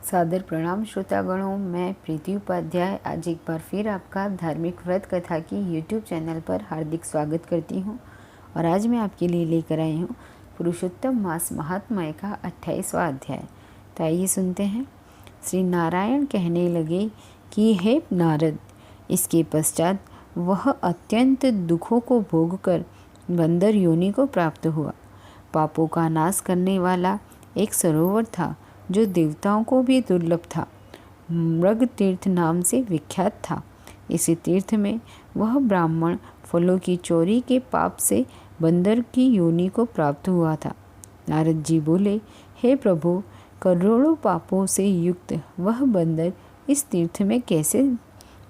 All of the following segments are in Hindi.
सादर प्रणाम श्रोतागणों, मैं प्रीति उपाध्याय आज एक बार फिर आपका धार्मिक व्रत कथा की YouTube चैनल पर हार्दिक स्वागत करती हूँ। और आज मैं आपके लिए लेकर आई हूँ पुरुषोत्तम मास महात्म्य का 28वां अध्याय। तो आइए सुनते हैं। श्री नारायण कहने लगे कि हे नारद, इसके पश्चात वह अत्यंत दुखों को भोग कर बंदर योनि को प्राप्त हुआ। पापों का नाश करने वाला एक सरोवर था जो देवताओं को भी दुर्लभ था। मृग तीर्थ नाम से विख्यात था। इसी तीर्थ में वह ब्राह्मण फलों की चोरी के पाप से बंदर की योनि को प्राप्त हुआ था। नारद जी बोले, हे प्रभु, करोड़ों पापों से युक्त वह बंदर इस तीर्थ में कैसे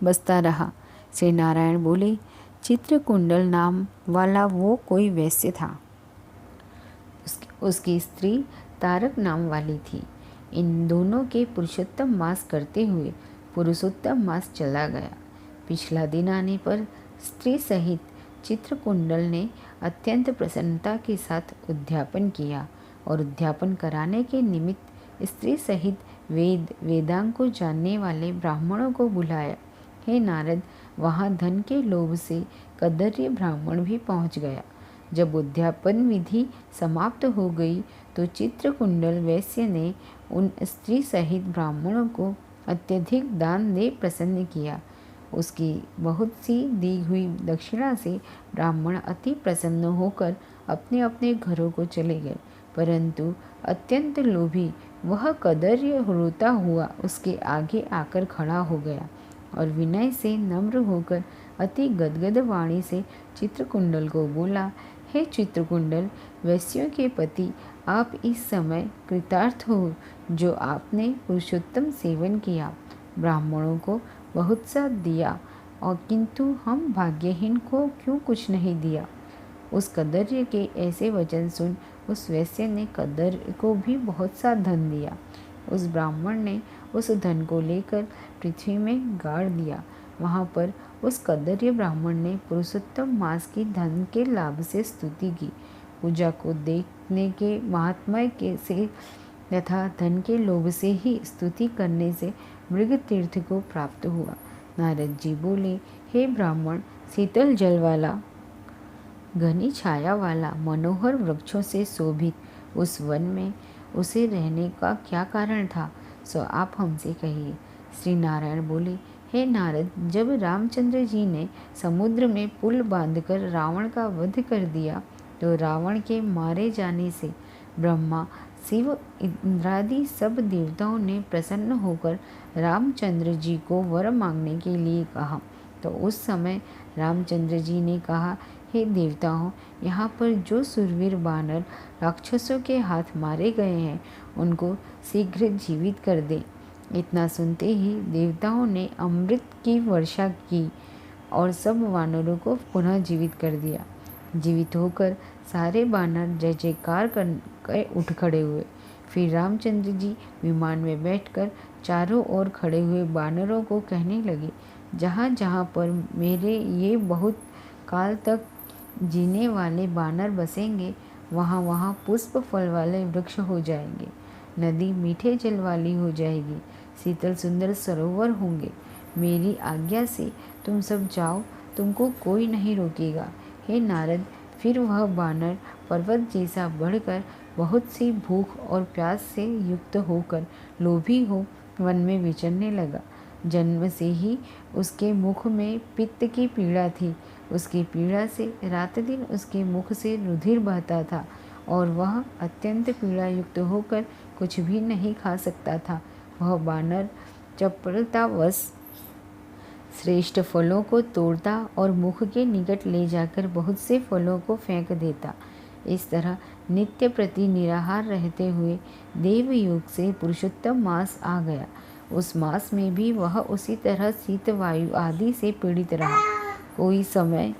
बसता रहा? श्री नारायण बोले, चित्रकुंडल नाम वाला वो कोई वैश्य था। उसकी स्त्री तारक नाम वाली थी। इन दोनों के पुरुषोत्तम मास करते हुए पुरुषोत्तम मास चला गया। पिछला दिन आने पर स्त्री सहित चित्रकुंडल ने अत्यंत प्रसन्नता के साथ उद्यापन किया और उद्यापन कराने के निमित्त स्त्री सहित वेदांग को जानने वाले ब्राह्मणों को बुलाया। हे नारद, वहाँ धन के लोभ से कदर्य ब्राह्मण भी पहुँच गया। जब उद्यापन विधि समाप्त हो गई तो चित्रकुंडल वैश्य ने उन स्त्री सहित ब्राह्मणों को अत्यधिक दान दे प्रसन्न किया। उसकी बहुत सी दी हुई दक्षिणा से ब्राह्मण अति प्रसन्न होकर अपने अपने घरों को चले गए। परंतु अत्यंत लोभी वह कदर्य रोता हुआ उसके आगे आकर खड़ा हो गया और विनय से नम्र होकर अति गदगद वाणी से चित्रकुंडल को बोला, हे चित्रकुंडल, वैश्यों के पति, आप इस समय कृतार्थ हो जो आपने पुरुषोत्तम सेवन किया। ब्राह्मणों को बहुत सा दिया और किंतु हम भाग्यहीन को क्यों कुछ नहीं दिया? उस कदर्य के ऐसे वचन सुन उस वैश्य ने कदर्य को भी बहुत सा धन दिया। उस ब्राह्मण ने उस धन को लेकर पृथ्वी में गाड़ दिया। वहाँ पर उस कदर्य ब्राह्मण ने पुरुषोत्तम मास की धन के लाभ से स्तुति की। पूजा को देखने के महात्म्य के से तथा धन के लोभ से ही स्तुति करने से मृग तीर्थ को प्राप्त हुआ। नारद जी बोले, हे ब्राह्मण, शीतल जल वाला, घनी छाया वाला, मनोहर वृक्षों से शोभित उस वन में उसे रहने का क्या कारण था, सो आप हमसे कहिए। श्री नारायण बोले, हे नारद, जब रामचंद्र जी ने समुद्र में पुल बांधकर रावण का वध कर दिया तो रावण के मारे जाने से ब्रह्मा, शिव, इंद्रादि सब देवताओं ने प्रसन्न होकर रामचंद्र जी को वर मांगने के लिए कहा। तो उस समय रामचंद्र जी ने कहा, हे देवताओं, यहाँ पर जो सुरवीर बानर राक्षसों के हाथ मारे गए हैं उनको शीघ्र जीवित कर दे। इतना सुनते ही देवताओं ने अमृत की वर्षा की और सब वानरों को पुनः जीवित कर दिया। जीवित होकर सारे बानर जय जयकार कर उठ खड़े हुए। फिर रामचंद्र जी विमान में बैठकर चारों ओर खड़े हुए बानरों को कहने लगे, जहाँ जहाँ पर मेरे ये बहुत काल तक जीने वाले बानर बसेंगे वहाँ वहाँ पुष्प फल वाले वृक्ष हो जाएंगे, नदी मीठे जल वाली हो जाएगी, शीतल सुंदर सरोवर होंगे। मेरी आज्ञा से तुम सब जाओ, तुमको कोई नहीं रोकेगा। हे नारद, फिर वह बानर पर्वत जैसा बढ़कर बहुत सी भूख और प्यास से युक्त होकर लोभी हो वन में विचरने लगा। जन्म से ही उसके मुख में पित्त की पीड़ा थी। उसकी पीड़ा से रात दिन उसके मुख से रुधिर बहता था और वह अत्यंत पीड़ा युक्त होकर कुछ भी नहीं खा सकता था। वह बानर चपलतावश श्रेष्ठ फलों को तोड़ता और मुख के निकट ले जाकर बहुत से फलों को फेंक देता। इस तरह नित्य प्रति निराहार रहते हुए देवयोग से पुरुषोत्तम मास आ गया। उस मास में भी वह उसी तरह शीत वायु आदि से पीड़ित रहा। कोई समय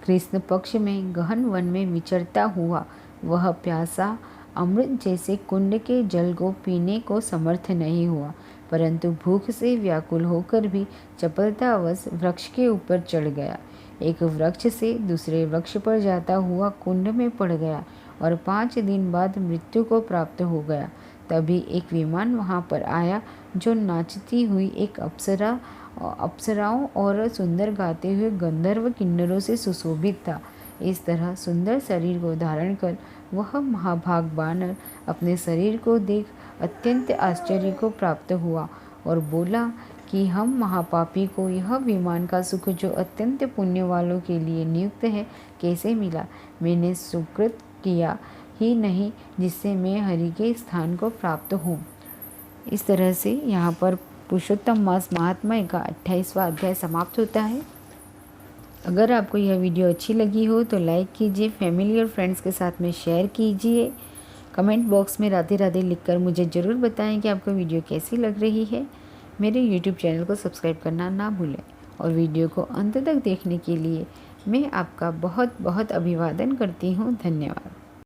कृष्ण पक्ष में गहन वन में विचरता हुआ वह प्यासा अमृत जैसे कुंड के जल को पीने को समर्थ नहीं हुआ, परंतु भूख से व्याकुल होकर भी चपलतावश वृक्ष के ऊपर चढ़ गया। एक वृक्ष से दूसरे वृक्ष पर जाता हुआ कुंड में पड़ गया और 5 दिन बाद मृत्यु को प्राप्त हो गया। तभी एक विमान वहाँ पर आया जो नाचती हुई एक अप्सराओं और सुंदर गाते हुए गंधर्व किन्नरों से सुशोभित था। इस तरह सुंदर शरीर को धारण कर वह महाभाग वानर अपने शरीर को देख अत्यंत आश्चर्य को प्राप्त हुआ और बोला कि हम महापापी को यह विमान का सुख जो अत्यंत पुण्य वालों के लिए नियुक्त है कैसे मिला। मैंने सुकृत किया ही नहीं जिससे मैं हरि के स्थान को प्राप्त हूँ। इस तरह से यहाँ पर पुरुषोत्तम मास महात्म्य का 28वां अध्याय समाप्त होता है। अगर आपको यह वीडियो अच्छी लगी हो तो लाइक कीजिए, फैमिली और फ्रेंड्स के साथ में शेयर कीजिए। कमेंट बॉक्स में राधे राधे लिखकर मुझे ज़रूर बताएं कि आपको वीडियो कैसी लग रही है। मेरे यूट्यूब चैनल को सब्सक्राइब करना ना भूलें और वीडियो को अंत तक देखने के लिए मैं आपका बहुत बहुत अभिवादन करती हूँ। धन्यवाद।